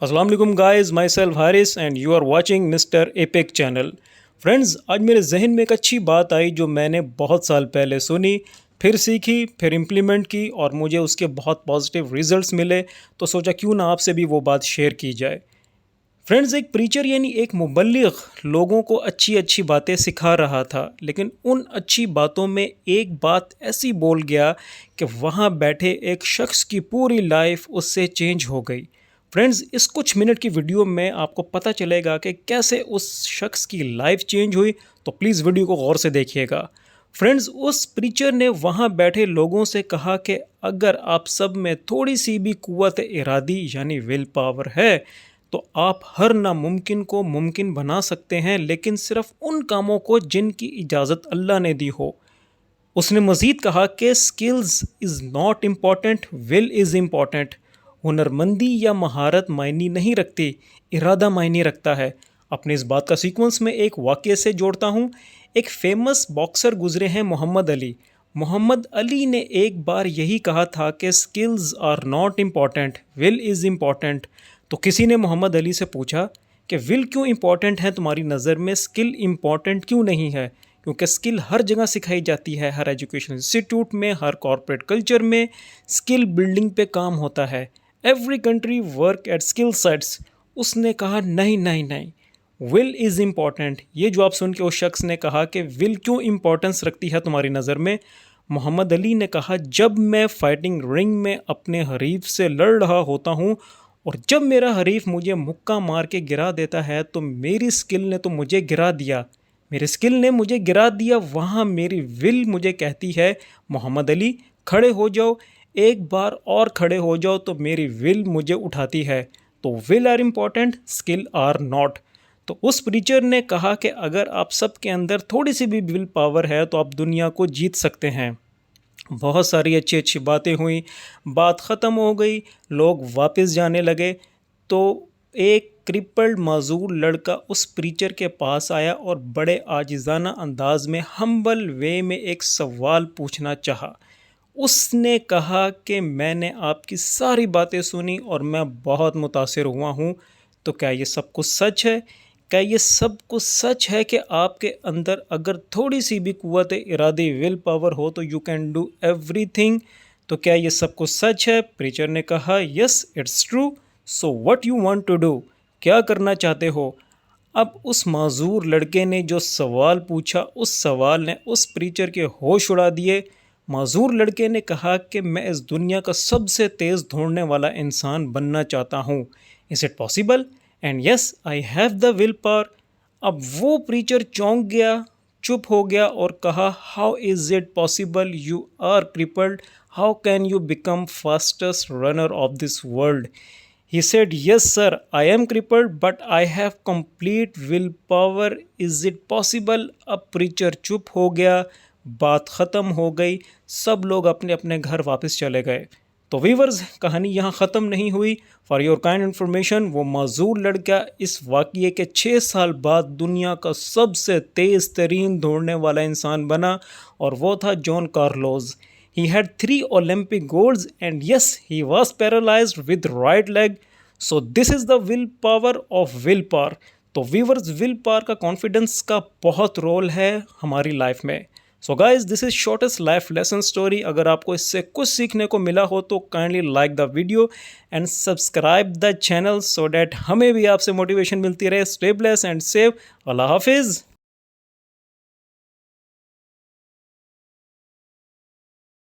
अस्सलाम वालेकुम guys, myself Haris and you are watching mister epic channel. Friends, आज मेरे जहन में एक अच्छी बात आई जो मैंने बहुत साल पहले सुनी, फिर सीखी, फिर इम्प्लीमेंट की और मुझे उसके बहुत पॉजिटिव रिजल्ट्स मिले। तो सोचा क्यों ना आपसे भी वो बात शेयर की जाए। फ्रेंड्स, एक प्रीचर यानी एक मुबल्लिग लोगों को अच्छी अच्छी बातें सिखा रहा था, लेकिन उन अच्छी बातों में एक बात ऐसी बोल गया कि वहाँ बैठे एक शख्स की पूरी लाइफ उससे चेंज हो गई। फ्रेंड्स, इस कुछ मिनट की वीडियो में आपको पता चलेगा कि कैसे उस शख्स की लाइफ चेंज हुई। तो प्लीज़ वीडियो को गौर से देखिएगा। फ्रेंड्स, उस प्रीचर ने वहाँ बैठे लोगों से कहा कि अगर आप सब में थोड़ी सी भी कुव्वत इरादी यानी विल पावर है तो आप हर नामुमकिन को मुमकिन बना सकते हैं, लेकिन सिर्फ उन कामों को जिनकी इजाज़त अल्लाह ने दी हो। उसने मज़ीद कहा कि skills is not important, will is important. हुनरमंदी या महारत मायने नहीं रखती, इरादा मायने रखता है। अपने इस बात का सीक्वेंस में एक वाक़ये से जोड़ता हूँ। एक फेमस बॉक्सर गुजरे हैं मोहम्मद अली। मोहम्मद अली ने एक बार यही कहा था कि skills are not important, will is important. तो किसी ने मोहम्मद अली से पूछा कि विल क्यों इम्पॉर्टेंट है तुम्हारी नज़र में, स्किल इम्पॉर्टेंट क्यों नहीं है? क्योंकि स्किल हर जगह सिखाई जाती है, हर एजुकेशन इंस्टीट्यूट में, हर कॉरपोरेट कल्चर में स्किल बिल्डिंग पे काम होता है। Every country work at skill sets. उसने कहा नहीं नहीं नहीं, विल इज़ इम्पॉर्टेंट। ये जो आप सुन के उस शख्स ने कहा कि विल क्यों इम्पोर्टेंस रखती है तुम्हारी नज़र में, मोहम्मद अली ने कहा जब मैं फाइटिंग रिंग में अपने हरीफ से लड़ रहा होता हूँ और जब मेरा हरीफ मुझे मुक्का मार के गिरा देता है तो मेरी स्किल ने तो मुझे गिरा दिया, मेरे स्किल ने मुझे गिरा दिया। वहाँ मेरी विल मुझे कहती है मोहम्मद अली खड़े हो जाओ, एक बार और खड़े हो जाओ, तो मेरी विल मुझे उठाती है। तो will are important, skill are not. तो उस प्रीचर ने कहा कि अगर आप सबके अंदर थोड़ी सी भी विल पावर है तो आप दुनिया को जीत सकते हैं। बहुत सारी अच्छी अच्छी बातें हुई, बात ख़त्म हो गई, लोग वापस जाने लगे। तो एक क्रिपल्ड माजूर लड़का उस प्रीचर के पास आया और बड़े आजिज़ाना अंदाज में, हम्बल वे में एक सवाल पूछना चाहा। उसने कहा कि मैंने आपकी सारी बातें सुनी और मैं बहुत मुतासिर हुआ हूँ। तो क्या ये सब कुछ सच है? क्या ये सब कुछ सच है कि आपके अंदर अगर थोड़ी सी भी कुव्वत इरादी विल पावर हो तो यू कैन डू एवरीथिंग? तो क्या ये सब कुछ सच है? प्रीचर ने कहा yes it's true. So what you want to do? क्या करना चाहते हो? अब उस माजूर लड़के ने जो सवाल पूछा, उस सवाल ने उस प्रीचर के होश उड़ा दिए। माजूर लड़के ने कहा कि मैं इस दुनिया का सबसे तेज़ दौड़ने वाला इंसान बनना चाहता हूँ। Is it possible? And yes I have the will power. अब वो प्रीचर चौंक गया, चुप हो गया और कहा how is it possible? You are crippled, how can you become fastest runner of this world? He said, yes, sir, I am crippled, but I have complete willpower. Is it possible? अब preacher चुप हो गया, बात ख़त्म हो गई, सब लोग अपने अपने घर वापस चले गए। तो वीवर्स, कहानी यहाँ ख़त्म नहीं हुई। फॉर योर काइंड इन्फॉर्मेशन, वो माजूर लड़का इस वाक़ये के 6 साल बाद दुनिया का सबसे तेज़ तरीन दौड़ने वाला इंसान बना और वो था John Carlos. He had 3 Olympic golds and yes, he was paralyzed with right leg. So this is the willpower of willpower. तो व्यूवर्स, विल पावर का कॉन्फिडेंस का बहुत रोल है हमारी लाइफ में। So guys, this is shortest life lesson story. अगर आपको इससे कुछ सीखने को मिला हो तो kindly like the video and subscribe the channel so that हमें भी आपसे मोटिवेशन मिलती रहे। Stay blessed and safe. अल्लाह हाफिज़।